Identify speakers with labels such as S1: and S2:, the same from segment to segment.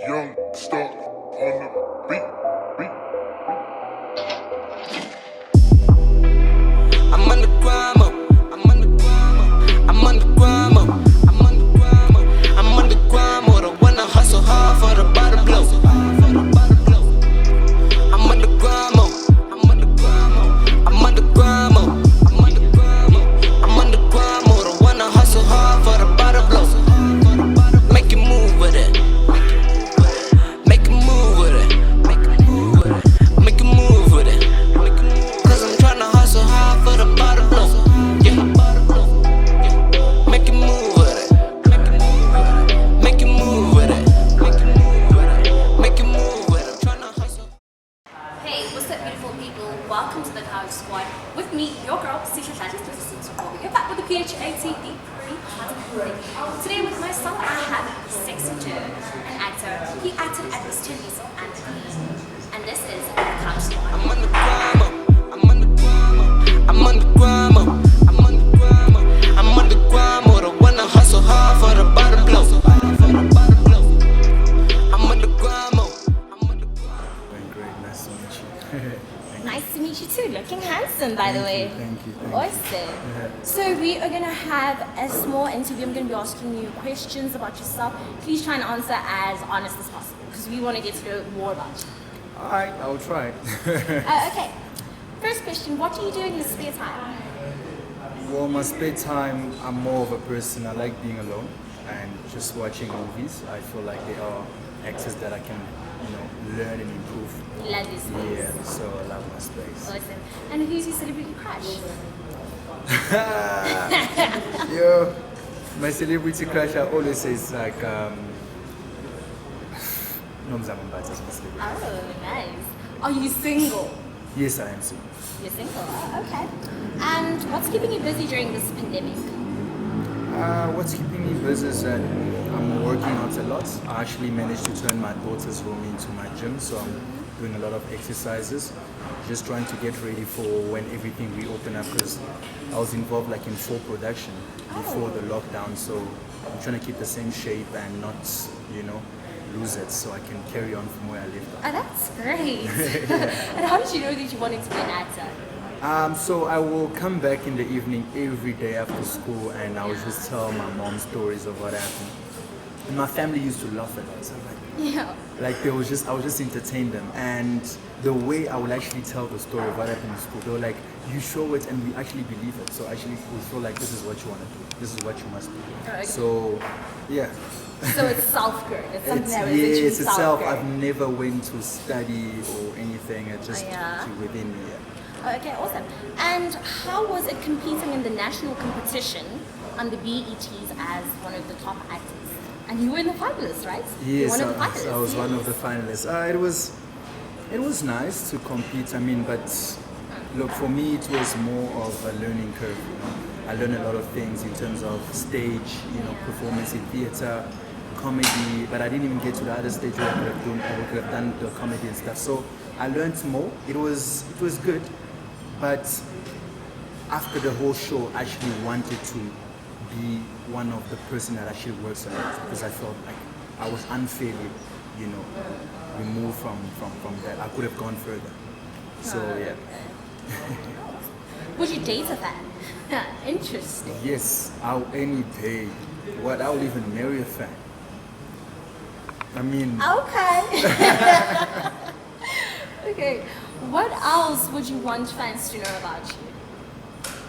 S1: Young star on the beat.
S2: I'm on the grind, I'm on the grind, I'm on the grind, I'm on the grind, I'm on the grind, the one I hustle hard for the bottom blow. I'm on the grind, I'm on the grind, I'm on the grind, I'm on the grind, I'm on the grind, the one I hustle hard for the bottom blow. Make you move with it. Make you move with it. Make you move with it. Make you move with it. Cause I'm tryna hustle hard for the bottom blow. Yeah. Make you move with it. Make you move with it. Make you move with it. Make you move with it. Make you move with it. I'm tryna hustle.
S3: Hey, what's up, beautiful people? Welcome to the College Squad. With me, your girl, Siyabonga Mtshali. You're back with the PHAT, the pretty hot thing. Today with myself, I have sexy Joe, an actor. He acted at Miss Tennis and the Queen. And this is the College Squad.
S2: I'm on the grind, I'm on the grind, I'm on the grind, I'm on the grind, I'm on the grind, the one I hustle hard for the bottom blow. I'm on the grind, I'm on the grind.
S4: Great, nice to meet you.
S3: Nice to meet you too. Looking handsome, by the way.
S4: Thank you.
S3: Awesome. So we are going to have a small interview. I'm going to be asking you questions about yourself. Please try and answer as honest as possible because we want to get to know more about you.
S4: Alright, I'll try.
S3: Okay. First question, what do you do in your spare time?
S4: Well, my spare time, I'm more of a person. I like being alone and just watching movies. I feel like they are actors that I can, learn and improve.
S3: You love this space.
S4: Yeah, so I love my space.
S3: Awesome. And who's your celebrity crush?
S4: Yo, my celebrity crush, I always say it's like, Nombulelo is my celebrity.
S3: Oh, nice. Are you single?
S4: Yes, I am single.
S3: You're single. Oh, okay. And what's keeping you busy during this pandemic?
S4: What's keeping me busy is that I'm working out a lot. I actually managed to turn my daughter's room into my gym, so I'm doing a lot of exercises, just trying to get ready for when everything reopen up, because I was involved like in full production before the lockdown, so I'm trying to keep the same shape and not, lose it, so I can carry on from where I left off.
S3: Oh, that's great. And how did you know that you wanted to be an actor?
S4: So I will come back in the evening every day after school, and I will just tell my mom stories of what happened. And my family used to laugh at us. I'm like,
S3: Yeah.
S4: like I would just entertain them, and the way I would actually tell the story of what happened in school, they were like, you show it and we actually believe it. So actually we feel like this is what you want to do. This is what you must do.
S3: Okay.
S4: So yeah.
S3: So it's self-growth. It's something that was
S4: yes,
S3: literally
S4: it's self.
S3: self-growth.
S4: I've never went to study or anything. It just
S3: Yeah.
S4: within me.
S3: Oh, okay, awesome. And how was it competing in the national competition on the BETs as one of the top actors? And you were in the finalists, right? You were
S4: Yes,
S3: one of the finalists.
S4: I was one of the finalists. It was nice to compete. I mean, but look, for me, it was more of a learning curve. I learned a lot of things in terms of stage, performance in theater, comedy. But I didn't even get to the other stage where I could have done the comedy and stuff. So I learned more. It was good, but after the whole show, I actually wanted to be one of the person that actually works on it, because I felt like I was unfairly, removed from that. I could have gone further. So yeah.
S3: Would you date a fan? Interesting.
S4: Yes, any day. What, I'll even marry a fan. I mean,
S3: Okay. Okay. What else would you want fans to know about you?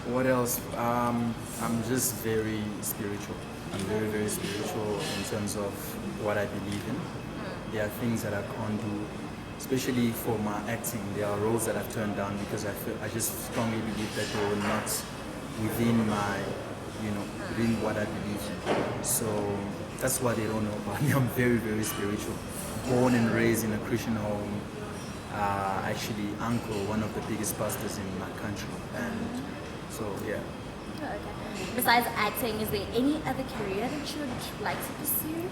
S4: what else? I'm just very spiritual. I'm very, very spiritual in terms of what I believe in. There are things that I can't do, especially for my acting. There are roles that I've turned down because I just strongly believe that they were not within my, within what I believe in. So that's what they don't know about me. I'm very, very spiritual. Born and raised in a Christian home. Actually, uncle, one of the biggest pastors in my country, and so yeah.
S3: Okay. Besides acting, is there any other career that you would like to pursue?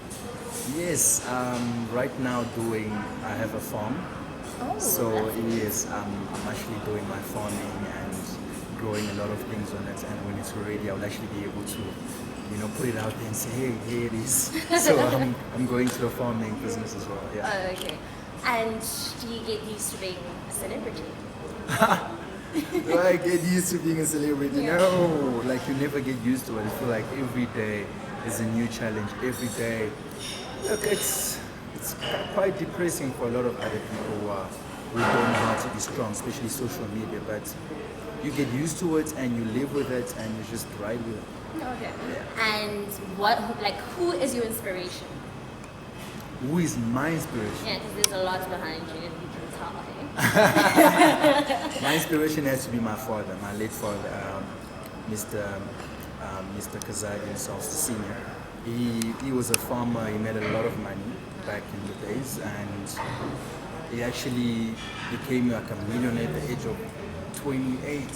S4: Yes, right now I have a farm.
S3: Oh,
S4: So
S3: lovely.
S4: yes, I'm actually doing my farming and growing a lot of things on it, and when it's ready, I'll actually be able to put it out there and say, hey, here it is. So I'm going to the farming business as well. Yeah.
S3: Oh, okay. And do you get used to being a celebrity?
S4: Do I get used to being a celebrity?
S3: Yeah.
S4: No, like you never get used to it. I feel like every day is a new challenge. Every day, look, it's quite depressing for a lot of other people who don't know how to be strong, especially social media. But you get used to it and you live with it and you just ride with it.
S3: Okay.
S4: Yeah.
S3: And who is your inspiration?
S4: Who is my inspiration?
S3: Yeah, because there's a lot behind you, and you can tell.
S4: My inspiration has to be my father, my late father, Mr. Kazadi himself, Senior. He was a farmer. He made a lot of money back in the days, and he actually became like a millionaire at the age of 28.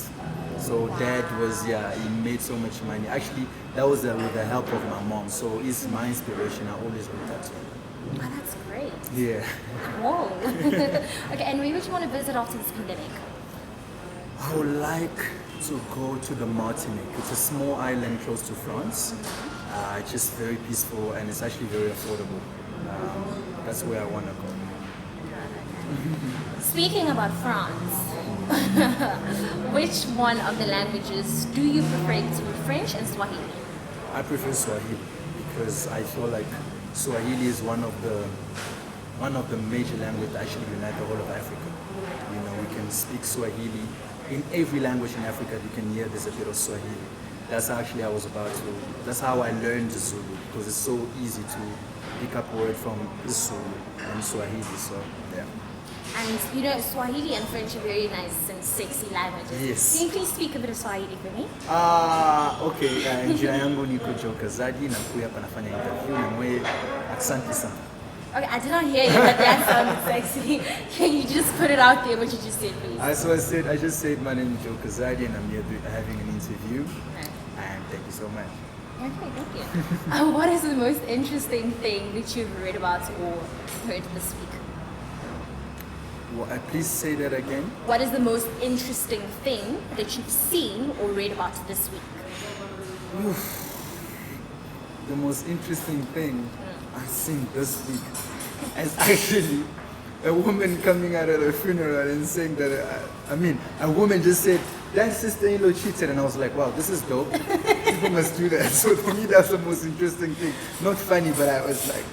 S4: So dad was, he made so much money. Actually, that was with the help of my mom. So he's my inspiration. I always looked up to him.
S3: Oh, that's great.
S4: Yeah.
S3: Whoa. Okay, and where would you want to visit after this pandemic?
S4: I would like to go to the Martinique. It's a small island close to France. It's just very peaceful and it's actually very affordable. That's where I want to go.
S3: Speaking about France, which one of the languages do you prefer between French and Swahili?
S4: I prefer Swahili because I feel like Swahili is one of the major languages that actually unite the whole of Africa. We can speak Swahili. In every language in Africa, you can hear there's a bit of Swahili. That's actually that's how I learned Zulu, because it's so easy to pick up a word from Zulu and Swahili, so yeah.
S3: And Swahili and French are very nice and sexy languages.
S4: Yes.
S3: Can you please speak a bit of Swahili for me?
S4: Okay, njia yangu niko Joe Kazadi na kuya hapa nafanya interview na mwe asante sana.
S3: Okay, I did not hear you, but that sounded sexy. Can you just put it out there, what you just said, please?
S4: I just said my name is Joe Kazadi and I'm here having an interview. And thank you so much.
S3: Okay, thank you. What is the most interesting thing that you've read about or heard this week?
S4: Please say that again.
S3: What is the most interesting thing that you've seen or read about this week?
S4: The most interesting thing I've seen this week is actually a woman coming out of the funeral and saying that, a woman just said, that sister-in-law cheated, and I was like, wow, this is dope. People must do that. So for me, that's the most interesting thing. Not funny, but I was like,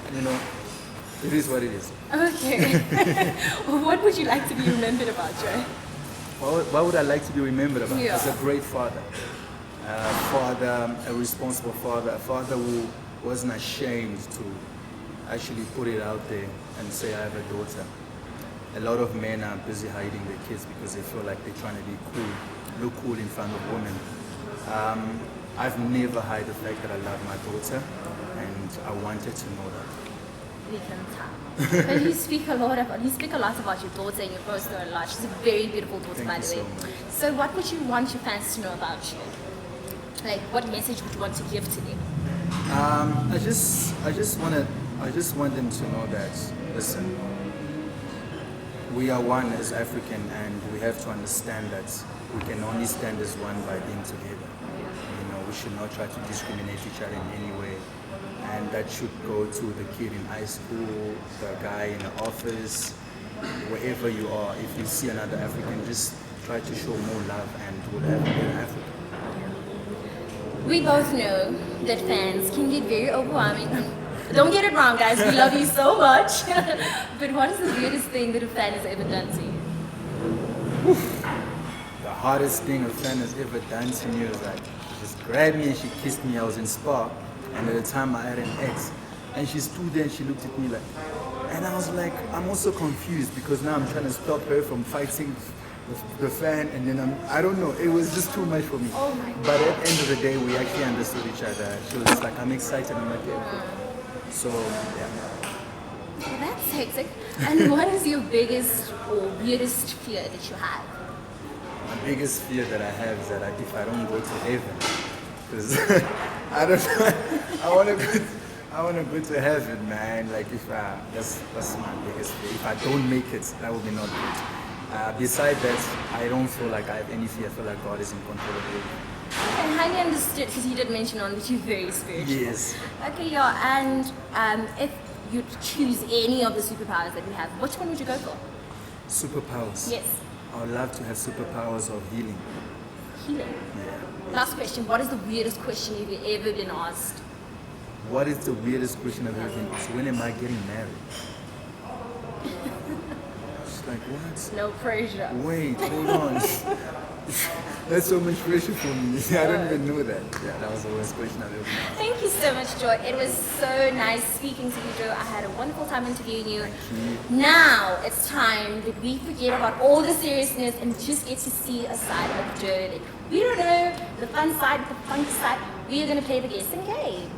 S4: it is what it is.
S3: Okay. What would you like to be remembered about, Joe?
S4: What would I like to be remembered about?
S3: Yeah.
S4: As a great father. A responsible father, a father who wasn't ashamed to actually put it out there and say, I have a daughter. A lot of men are busy hiding their kids because they feel like they're trying to be cool, look cool in front of women. I've never hid the fact that I love my daughter, and I wanted to know that.
S3: We can tell. But you speak a lot about your daughter, and you post her a lot. She's a very beautiful daughter, by the way.
S4: So much.
S3: So what would you want your fans to know about you? Like, what message would you want to give to them?
S4: I just want them to know that, listen, we are one as African, and we have to understand that we can only stand as one by being together. We should not try to discriminate each other in any way. And that should go to the kid in high school, the guy in the office, wherever you are. If you see another African, just try to show more love and we'll have a better Africa.
S3: We both know that fans can get very overwhelming. Don't get it wrong, guys. We love you so much. But what is the weirdest thing that a fan has ever done to you?
S4: The hardest thing a fan has ever done to me was like, she just grabbed me and she kissed me. I was in Spa, and at the time I had an ex, and she stood there and she looked at me like, and I was like, I'm also confused because now I'm trying to stop her from fighting the fan, and then I don't know, it was just too much for me.
S3: Oh my God.
S4: But at the end of the day, we actually understood each other. She was just like, I'm excited, I'm like, yeah. So, yeah.
S3: Well, that's hectic. And what is your biggest or weirdest fear that you have?
S4: My biggest fear that I have is that if I don't go to heaven, because I don't know, I want to go to heaven, man. Like that's my biggest fear. If I don't make it, that would be not good. Besides that, I don't feel like I have any fear. I feel like God is in control of everything.
S3: Okay, highly understood, because you did mention on that you're very spiritual.
S4: Yes.
S3: Okay, yeah, and if you choose any of the superpowers that we have, which one would you go for?
S4: Superpowers.
S3: Yes.
S4: I would love to have superpowers of healing.
S3: Healing. Last question. What is the weirdest question you've ever been asked?
S4: What is the weirdest question I've ever been asked? When am I getting married? It's like, what?
S3: No pressure.
S4: Wait, hold on. That's so much pressure for me. I don't even know that. Yeah, that was the worst question I've ever been asked.
S3: Thank you so much, Joy. It was so nice speaking to you, Joe. I had a wonderful time interviewing you. Now it's time that we forget about all the seriousness and just get to see a side of Joe that we don't know, the fun side, the funky side. We are going to play the guessing game.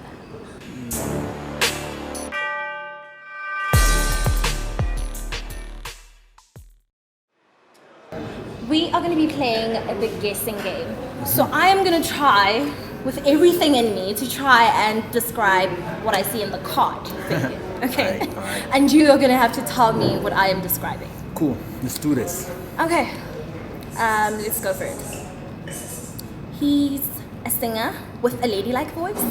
S3: We are going to be playing the guessing game. So I am going to try with everything in me to try and describe what I see in the card. Okay?
S4: Alright.
S3: And you are going to have to tell me what I am describing.
S4: Cool, let's do this.
S3: Okay. Let's go for it. He's a singer with a ladylike voice.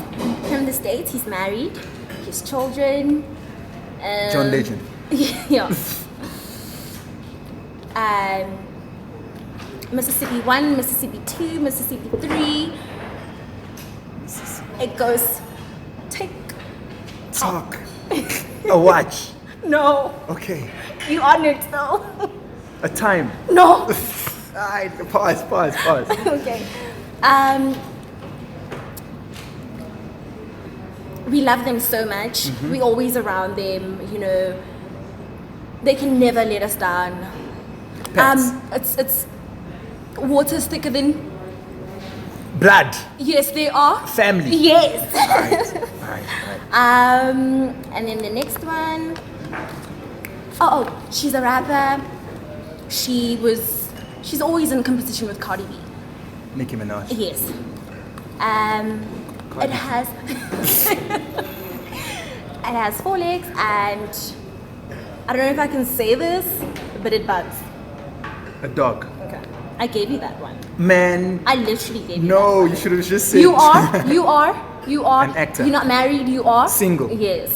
S3: From the States, he's married, he has children.
S4: John Legend.
S3: Yeah. Mississippi 1, Mississippi 2, Mississippi 3. It goes tick
S4: Talk. A watch.
S3: No.
S4: Okay.
S3: You on it though.
S4: A time.
S3: No.
S4: Alright, pause.
S3: Okay. We love them so much. We're always around them, you know. They can never let us down.
S4: Pets.
S3: It's water's thicker than
S4: Blood.
S3: yes, they are.
S4: Family.
S3: Yes.
S4: Alright.
S3: And then the next one. Oh, she's a rapper. She's always in competition with Cardi B.
S4: Nicki Minaj.
S3: Yes. It has it has 4 legs, and I don't know if I can say this, but it bugs.
S4: A dog.
S3: Okay. I gave you that one.
S4: Man.
S3: I literally gave you that
S4: No,
S3: one.
S4: you should have just said.
S3: You are.
S4: An actor.
S3: You're not married, you are.
S4: Single.
S3: Yes.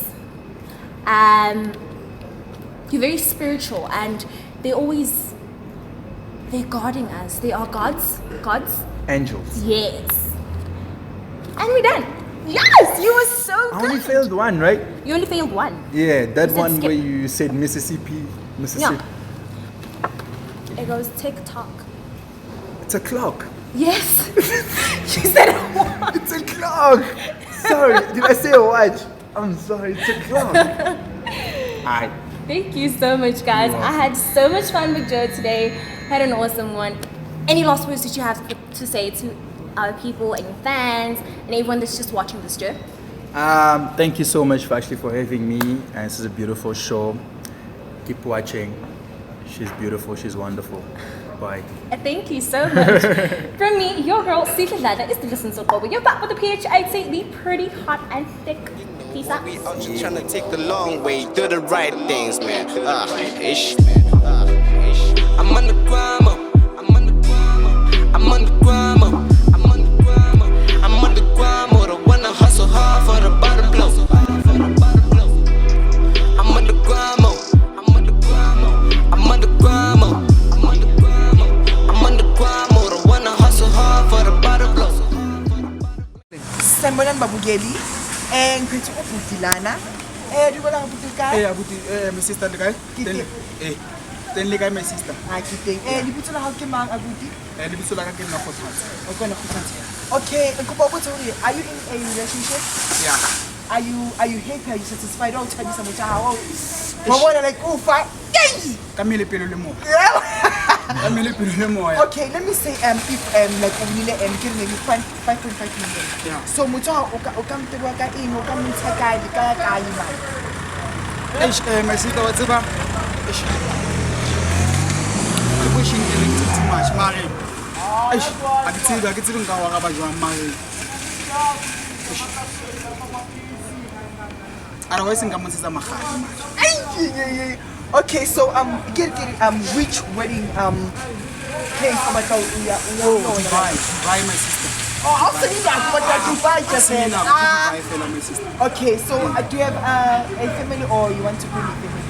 S3: You're very spiritual, and they're guarding us. They are gods.
S4: Angels.
S3: Yes. And we're done. Yes, you were so
S4: I
S3: good.
S4: only failed one, right?
S3: You only failed one.
S4: Yeah, that
S3: said
S4: one
S3: skip.
S4: where you said Mississippi.
S3: Yeah. It goes tick tock.
S4: It's a clock.
S3: Yes. She said what?
S4: It's a clock. Sorry, did I say a watch? I'm sorry, it's a clock. Alright.
S3: Thank you so much, guys.
S4: You're
S3: I had so much fun with Joe today. Had an awesome one. Any last words that you have to say to our people and your fans and everyone that's just watching this, Joe?
S4: Thank you so much for having me. And this is a beautiful show. Keep watching. She's beautiful. She's wonderful. Bye.
S3: Thank you so much. From me, your girl, Siyabonga, is the Listen to Kobe. You're back with the PH80, the pretty hot and thick. Peace out.
S2: We out here trying to take the long way, do the right things, man. I'm on the grind, I'm on the grind, I'm on the grind, I'm on the grind, I'm on the grind, I wanna hustle hard for the bottom blow. I'm on the grind, I'm on the grind, I'm on the grind, I'm on the grind, I'm on the grind, I wanna hustle hard for the bottom blow.
S5: Sanibonani babukeli ngiphethe ubudilana di bona buti ka
S6: abuti my sister le kae le kae my sister
S5: a ke teng di butse la ha ke mang abuti
S6: le bitso la ka ke nna go tshwatsa
S5: o kona go tsantsa okay nkopa botse hore are you in a relationship?
S6: yeah
S5: Are you happy? Are you satisfied? Don't tell me some how Mama like ufa yay
S6: ka mele pelo le moya
S5: yeah
S6: ka mele pelo le moya
S5: okay let me say if like umile ke re maybe 5.5 million
S6: Yeah.
S5: so motho o ka mtebwa ka eng o ka mtsha ka di ka ima
S6: my sister wa tseba ke pushing too much mare a ke tsebe nka wa ga ba jwang mare otherwise nka mo tsetsa magadi
S5: okay so get which wedding place about
S6: Dubai my sister
S5: Oh, I'll send you that, but I Dubai just then.
S6: My sister.
S5: Okay, so do you have a family or you want to bring a family?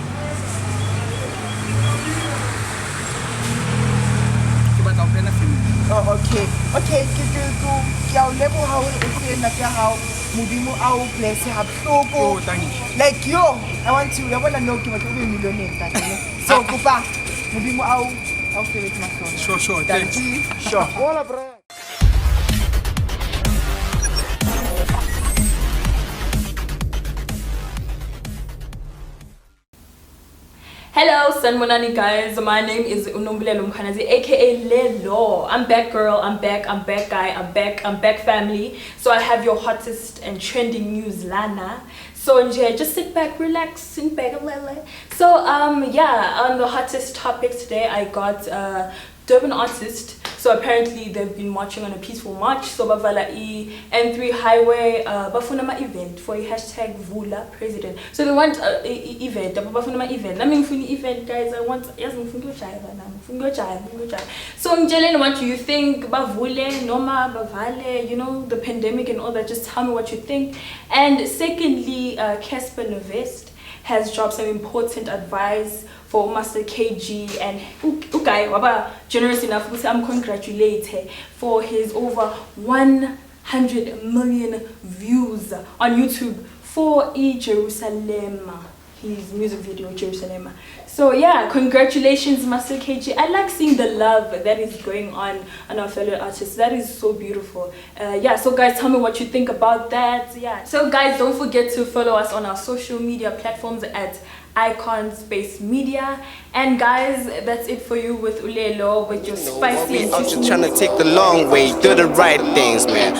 S5: Oh, okay. Okay, ke level how it's na ke how modimo a o bless ha hloko. Like yo, I want to ya bona no ke batho be millionaire ka teng. So kupa modimo a o fele ma hloko.
S6: Sure, thank you.
S5: Sure. Hola bro.
S7: Hello, Sanmonani guys. My name is Nombulelo, aka Lelo. I'm back, girl. I'm back, guy. I'm back, family. So I have your hottest and trending news, Lana. So just sit back, relax, sit back, lele. So yeah, on the hottest topic today, I got Durban artist. So apparently they've been marching on a peaceful march. So bavala N3 highway bafuna ma event for a hashtag Vula president. So they want event. Bafuna ma event. I mean event, guys. I want So Mtshali, what do you think bavule noma bavale? You know, the pandemic and all that. Just tell me what you think. And secondly, Casper Novest has dropped some important advice for Master KG and Ukai Waba generous enough to say I'm congratulated for his over 100 million views on YouTube for Jerusalem, his music video Jerusalem. So yeah, congratulations Master KG. I like seeing the love that is going on our fellow artists. That is so beautiful. Yeah, so guys, tell me what you think about that. Yeah, so guys, don't forget to follow us on our social media platforms at Icon Space Media. And guys, that's it for you with Lelo, with your spicy and
S2: I'm just trying to take the long way, do the right things, man.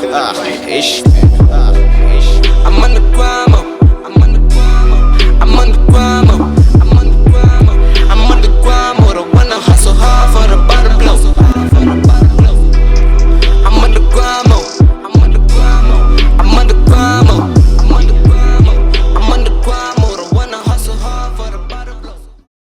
S2: Ish.